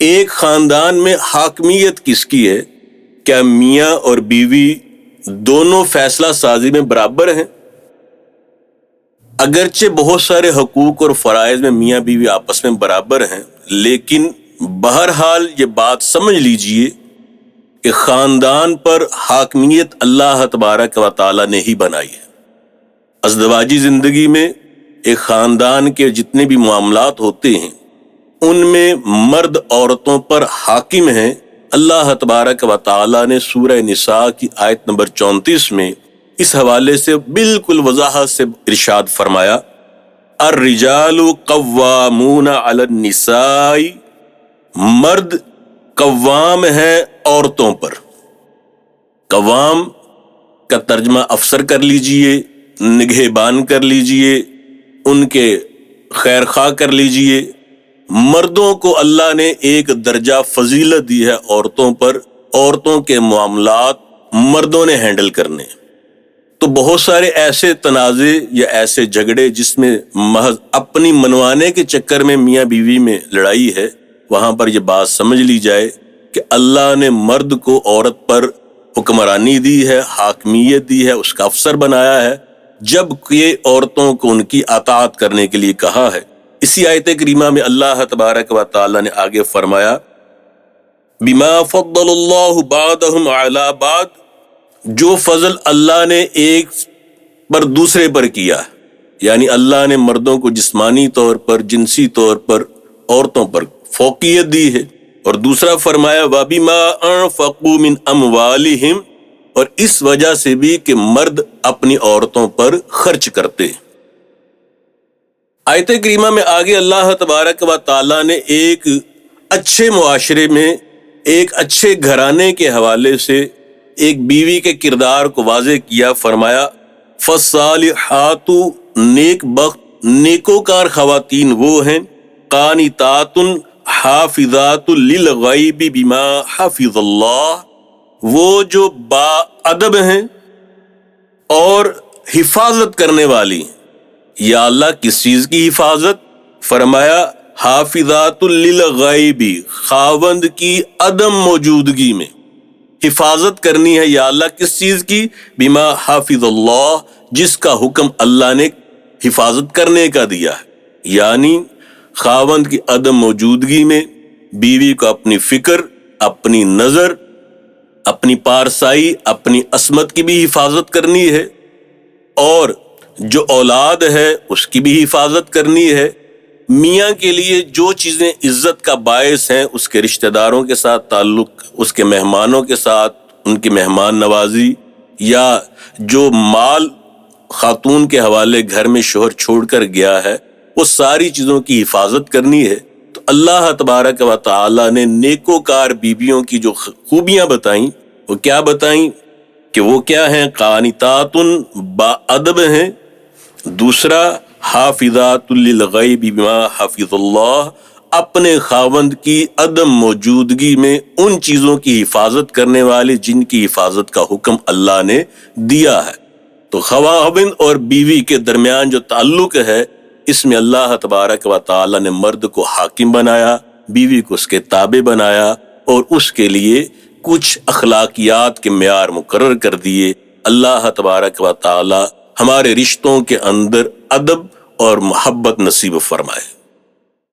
ایک خاندان میں حاکمیت کس کی ہے؟ کیا میاں اور بیوی دونوں فیصلہ سازی میں برابر ہیں؟ اگرچہ بہت سارے حقوق اور فرائض میں میاں بیوی آپس میں برابر ہیں، لیکن بہرحال یہ بات سمجھ لیجئے کہ خاندان پر حاکمیت اللہ تبارک و تعالی نے ہی بنائی ہے۔ ازدواجی زندگی میں ایک خاندان کے جتنے بھی معاملات ہوتے ہیں ان میں مرد عورتوں پر حاکم ہیں۔ اللہ تبارک و تعالی نے سورہ نساء کی آیت نمبر 34 میں اس حوالے سے بالکل وضاحت سے ارشاد فرمایا، الرجال قوامون علی النساء، مرد قوام ہے عورتوں پر۔ قوام کا ترجمہ افسر کر لیجئے، نگہبان کر لیجئے، ان کے خیر خواہ کر لیجئے۔ مردوں کو اللہ نے ایک درجہ فضیلت دی ہے عورتوں پر، عورتوں کے معاملات مردوں نے ہینڈل کرنے۔ تو بہت سارے ایسے تنازع یا ایسے جھگڑے جس میں محض اپنی منوانے کے چکر میں میاں بیوی میں لڑائی ہے، وہاں پر یہ بات سمجھ لی جائے کہ اللہ نے مرد کو عورت پر حکمرانی دی ہے، حاکمیت دی ہے، اس کا افسر بنایا ہے، جب کہ عورتوں کو ان کی اطاعت کرنے کے لیے کہا ہے۔ اسی آیت کریمہ میں اللہ تبارک و تعالی نے آگے فرمایا، بما فضل اللہ بعضهم علی بعض، جو فضل اللہ نے ایک پر دوسرے پر کیا، یعنی اللہ نے مردوں کو جسمانی طور پر، جنسی طور پر عورتوں پر فوقیت دی ہے۔ اور دوسرا فرمایا وَبِمَا أَنفَقُوا مِنْ أَمْوَالِهِمْ، اور اس وجہ سے بھی کہ مرد اپنی عورتوں پر خرچ کرتے ہیں۔ آیت کریمہ میں آگے اللہ تبارک و تعالی نے ایک اچھے معاشرے میں، ایک اچھے گھرانے کے حوالے سے ایک بیوی کے کردار کو واضح کیا، فرمایا فالصالحات، نیک بخت نیکوکار خواتین وہ ہیں، قانتات حافظات للغیب بما حفظ اللہ، وہ جو با ادب ہیں اور حفاظت کرنے والی ہیں۔ یا اللہ کس چیز کی حفاظت؟ فرمایا حافظات للغیب، خاوند کی عدم موجودگی میں حفاظت کرنی ہے۔ یا اللہ کس چیز کی؟ بما حافظ اللہ، جس کا حکم اللہ نے حفاظت کرنے کا دیا ہے، یعنی خاوند کی عدم موجودگی میں بیوی کو اپنی فکر، اپنی نظر، اپنی پارسائی، اپنی عصمت کی بھی حفاظت کرنی ہے، اور جو اولاد ہے اس کی بھی حفاظت کرنی ہے۔ میاں کے لیے جو چیزیں عزت کا باعث ہیں، اس کے رشتہ داروں کے ساتھ تعلق، اس کے مہمانوں کے ساتھ ان کی مہمان نوازی، یا جو مال خاتون کے حوالے گھر میں شوہر چھوڑ کر گیا ہے، وہ ساری چیزوں کی حفاظت کرنی ہے۔ تو اللہ تبارک و تعالی نے نیکوکار بیویوں کی جو خوبیاں بتائیں، وہ کیا بتائیں کہ وہ کیا ہیں؟ قانتات، با ادب ہیں۔ دوسرا حافظات للغیب بما حفظ اللہ، اپنے خاوند کی عدم موجودگی میں ان چیزوں کی حفاظت کرنے والے جن کی حفاظت کا حکم اللہ نے دیا ہے۔ تو خاوند اور بیوی کے درمیان جو تعلق ہے، اس میں اللہ تبارک و تعالی نے مرد کو حاکم بنایا، بیوی کو اس کے تابع بنایا، اور اس کے لیے کچھ اخلاقیات کے معیار مقرر کر دیے۔ اللہ تبارک و تعالی ہمارے رشتوں کے اندر ادب اور محبت نصیب فرمائے۔